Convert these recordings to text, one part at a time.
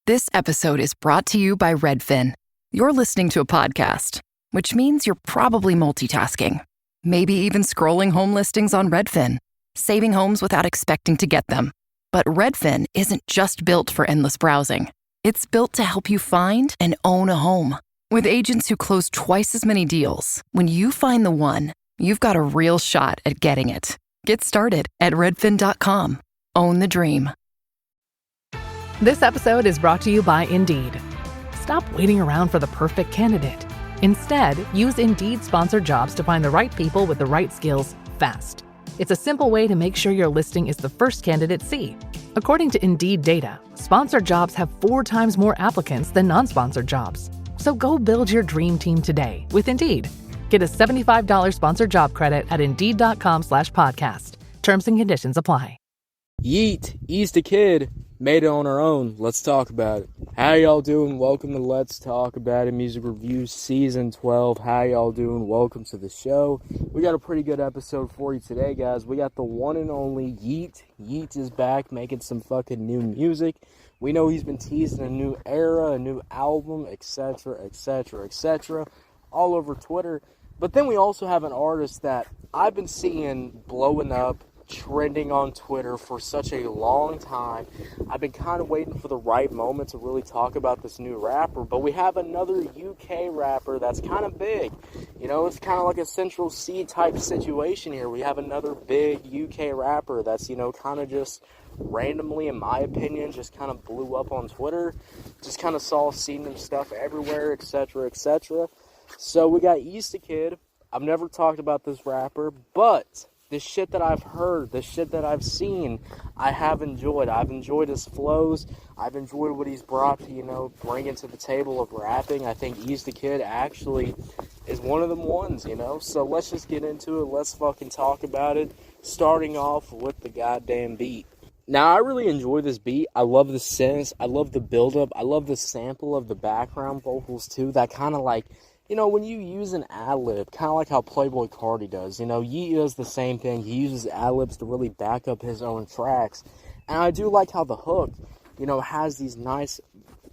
This episode is brought to you by Redfin. You're listening to a podcast, which means you're probably multitasking. Maybe even scrolling home listings on Redfin, saving homes without expecting to get them. But Redfin isn't just built for endless browsing. It's built to help you find and own a home. With agents who close twice as many deals, when you find the one, you've got a real shot at getting it. Get started at redfin.com. Own the dream. This episode is brought to you by Indeed. Stop waiting around for the perfect candidate. Instead, use Indeed sponsored jobs to find the right people with the right skills fast. It's a simple way to make sure your listing is the first candidates see. According to Indeed data, sponsored jobs have 4 times more applicants than non-sponsored jobs. So go build your dream team today with Indeed. Get a $75 sponsored job credit at Indeed.com/podcast. Terms and conditions apply. Yeet, East a Kid, made it on our own. Let's talk about it. How y'all doing? Welcome to Let's Talk About It Music Reviews Season 12. How y'all doing? Welcome to the show. We got a pretty good episode for you today, guys. We got the one and only Yeet. Yeet is back making some fucking new music. We know he's been teasing a new era, a new album, etc., etc., etc., all over Twitter. But then we also have an artist that I've been seeing blowing up, trending on Twitter for such a long time. I've been kind of waiting for the right moment to really talk about this new rapper, but we have another UK rapper that's kind of big. You know, it's kind of like a Central C type situation here. We have another big UK rapper that's, you know, kind of just randomly, in my opinion, just kind of blew up on Twitter. Just kind of seen him stuff everywhere, etc., etc. So we got East a Kid. I've never talked about this rapper, but the shit that I've heard, the shit that I've seen, I have enjoyed. I've enjoyed his flows. I've enjoyed what he's brought to, you know, bringing to the table of rapping. I think East a Kid actually is one of them ones, you know. So let's just get into it. Let's fucking talk about it. Starting off with the goddamn beat. Now, I really enjoy this beat. I love the synths. I love the build-up. I love the sample of the background vocals, too. That kind of like, you know, when you use an ad-lib, kind of like how Playboi Carti does, you know, Yeet does the same thing. He uses ad-libs to really back up his own tracks. And I do like how the hook, you know, has these nice,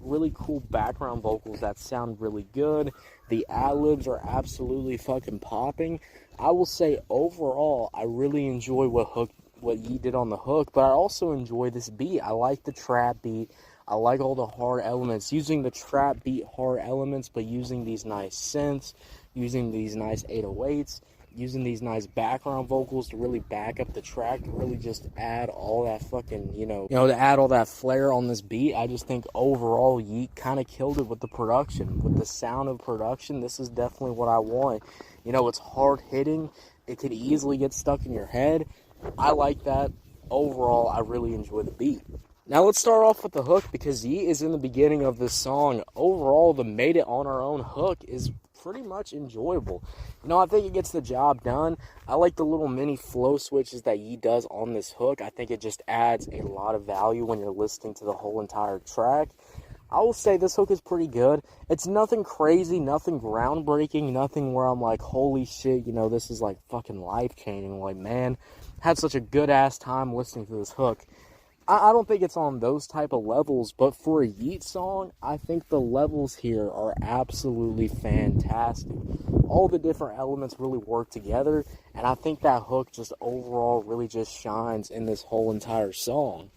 really cool background vocals that sound really good. The ad-libs are absolutely fucking popping. I will say, overall, I really enjoy what Yeet did on the hook, but I also enjoy this beat. I like the trap beat. I like all the hard elements, using the trap beat hard elements, but using these nice synths, using these nice 808s, using these nice background vocals to really back up the track, to really just add all that fucking, to add all that flair on this beat. I just think overall Yeet kind of killed it with the production, with the sound of production. This is definitely what I want. You know, it's hard hitting. It could easily get stuck in your head. I like that. Overall, I really enjoy the beat. Now let's start off with the hook, because Yeet is in the beginning of this song. Overall, the made it on our own hook is pretty much enjoyable. You know, I think it gets the job done. I like the little mini flow switches that Yeet does on this hook. I think it just adds a lot of value when you're listening to the whole entire track. I will say this hook is pretty good. It's nothing crazy, nothing groundbreaking, nothing where I'm like, holy shit, you know, this is like fucking life-changing. Like, man, had such a good-ass time listening to this hook. I don't think it's on those type of levels, but for a Yeet song, I think the levels here are absolutely fantastic. All the different elements really work together, and I think that hook just overall really just shines in this whole entire song.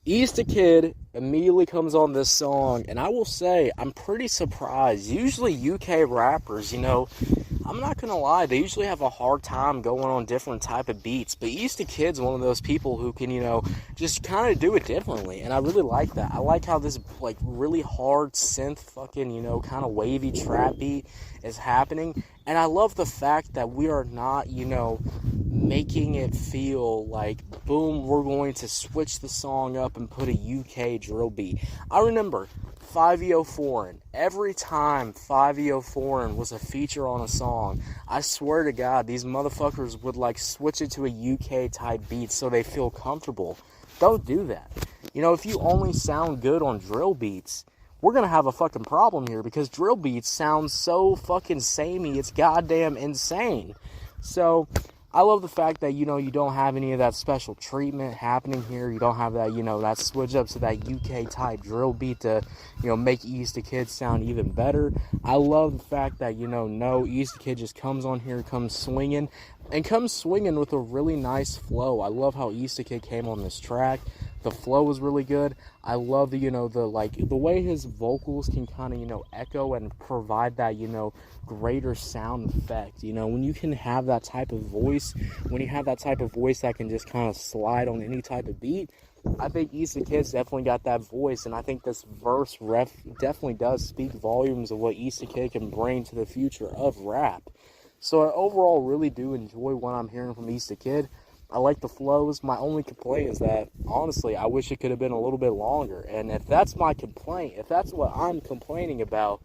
East a Kid immediately comes on this song, and I will say, I'm pretty surprised. Usually UK rappers, you know, I'm not going to lie, they usually have a hard time going on different type of beats, but East a Kid's one of those people who can, you know, just kind of do it differently, and I really like that. I like how this, like, really hard synth fucking, you know, kind of wavy trap beat is happening, and I love the fact that we are not, you know, making it feel like, boom, we're going to switch the song up and put a UK drill beat. I remember 5EO Foreign. Every time 5EO Foreign was a feature on a song, I swear to God, these motherfuckers would like switch it to a UK type beat so they feel comfortable. Don't do that. You know, if you only sound good on drill beats, we're gonna have a fucking problem here, because drill beats sound so fucking samey, it's goddamn insane. So I love the fact that, you don't have any of that special treatment happening here. You don't have that, that switch up to that UK type drill beat to, make East the Kid sound even better. I love the fact that, no, East the Kid just comes on here, comes swinging with a really nice flow. I love how East the Kid came on this track. The flow was really good. I love the, the way his vocals can kind of, echo and provide that, greater sound effect. When you can have that type of voice, when you have that type of voice that can just kind of slide on any type of beat, I think East the Kid's definitely got that voice, and I think this verse definitely does speak volumes of what East the Kid can bring to the future of rap. So I overall really do enjoy what I'm hearing from East the Kid. I like the flows. My only complaint is that, honestly, I wish it could have been a little bit longer. And if that's my complaint, if that's what I'm complaining about,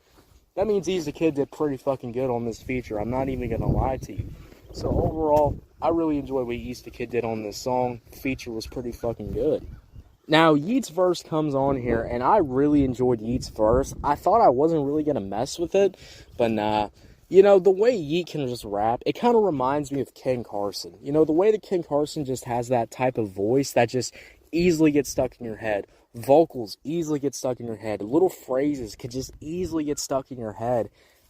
that means East the Kid did pretty fucking good on this feature. I'm not even going to lie to you. So overall, I really enjoyed what East the Kid did on this song. The feature was pretty fucking good. Now, Yeat's verse comes on here, and I really enjoyed Yeat's verse. I thought I wasn't really going to mess with it, but nah. The way Yeat can just rap, it kind of reminds me of Ken Carson. The way that Ken Carson just has that type of voice that just easily gets stuck in your head. Vocals easily get stuck in your head. Little phrases could just easily get stuck in your head.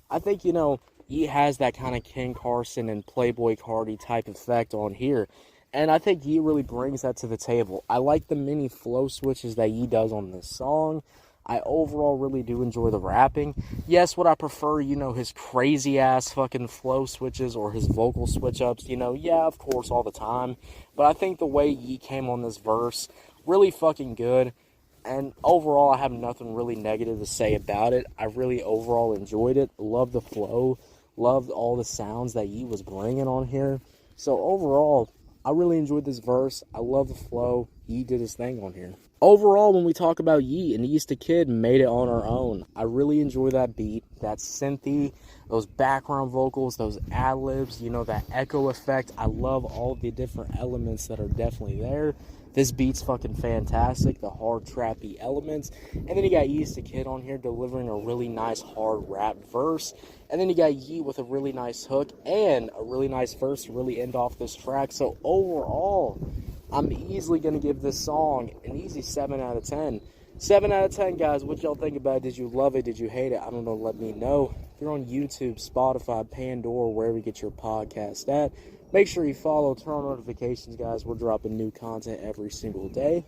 I think, Yeat has that kind of Ken Carson and Playboi Carti type effect on here. And I think Yeat really brings that to the table. I like the mini flow switches that Yeat does on this song. I overall really do enjoy the rapping. Yes, would I prefer, his crazy-ass fucking flow switches or his vocal switch-ups? Yeah, of course, all the time. But I think the way Yeat came on this verse, really fucking good. And overall, I have nothing really negative to say about it. I really overall enjoyed it. Loved the flow. Loved all the sounds that Yeat was bringing on here. So overall, I really enjoyed this verse. I love the flow. Yeat did his thing on here. Overall, when we talk about Yeat and East the Kid made it on our own, I really enjoy that beat, that synthy, those background vocals, those ad-libs, that echo effect. I love all the different elements that are definitely there. This beat's fucking fantastic, the hard trappy elements. And then you got East the Kid on here delivering a really nice hard rap verse. And then you got Yeat with a really nice hook and a really nice verse to really end off this track. So overall, I'm easily going to give this song an easy 7 out of 10. 7 out of 10, guys. What y'all think about it? Did you love it? Did you hate it? I don't know. Let me know. If you're on YouTube, Spotify, Pandora, wherever you get your podcast at, make sure you follow, turn on notifications, guys. We're dropping new content every single day.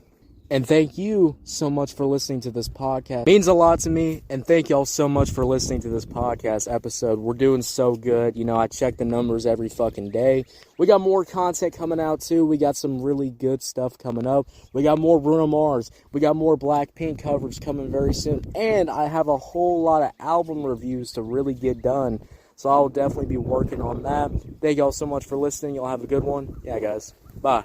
And thank you so much for listening to this podcast. It means a lot to me, and thank y'all so much for listening to this podcast episode. We're doing so good. I check the numbers every fucking day. We got more content coming out, too. We got some really good stuff coming up. We got more Bruno Mars. We got more Blackpink coverage coming very soon. And I have a whole lot of album reviews to really get done. So I'll definitely be working on that. Thank y'all so much for listening. Y'all have a good one. Yeah, guys. Bye.